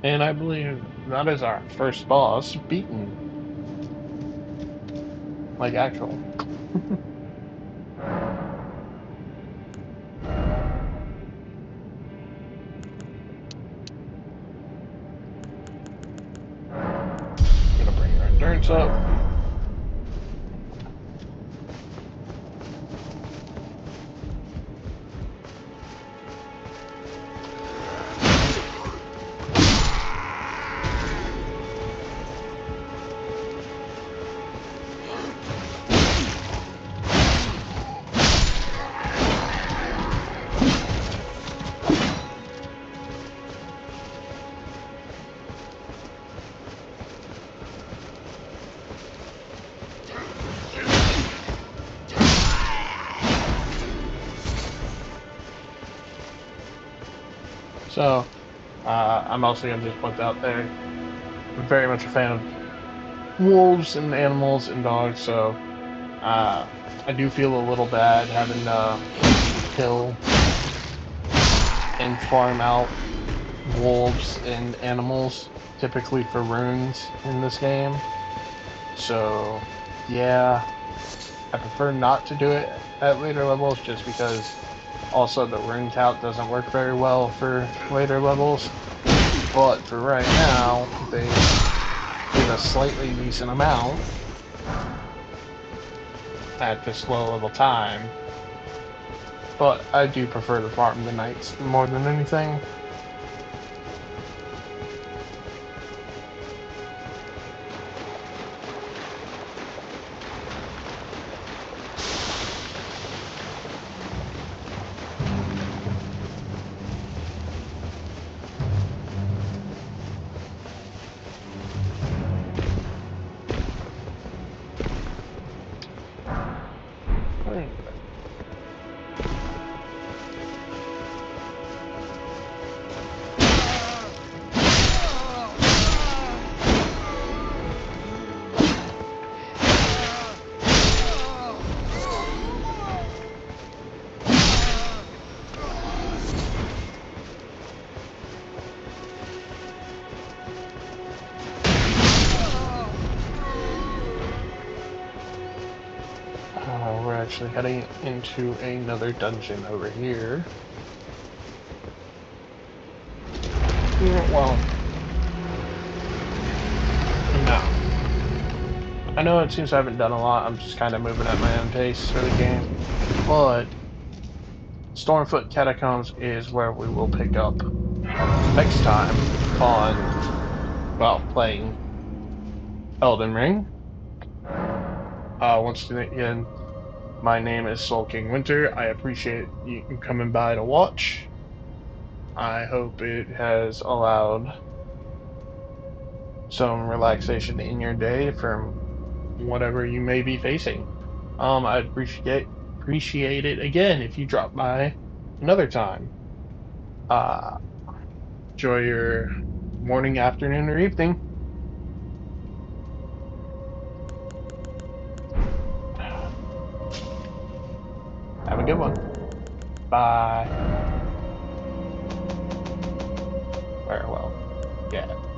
And I believe that is our first boss beaten. Like actual. Gonna bring our endurance up. So, I'm also gonna just put out there. I'm very much a fan of wolves and animals and dogs, so I do feel a little bad having to kill and farm out wolves and animals, typically for runes in this game. So, yeah, I prefer not to do it at later levels just because also the rune count doesn't work very well for later levels. But for right now, they did a slightly decent amount at this low level time. But I do prefer to farm the knights more than anything. We're actually heading into another dungeon over here. Well, no. I know it seems I haven't done a lot. I'm just kind of moving at my own pace for the game. But Stormfoot Catacombs is where we will pick up next time on, well, playing Elden Ring. Once again, my name is Soul King Winter. I appreciate you coming by to watch. I hope it has allowed some relaxation in your day from whatever you may be facing. I'd appreciate it again if you drop by another time. Uh, enjoy your morning, afternoon, or evening. Have a good one. Bye. Farewell. Yeah.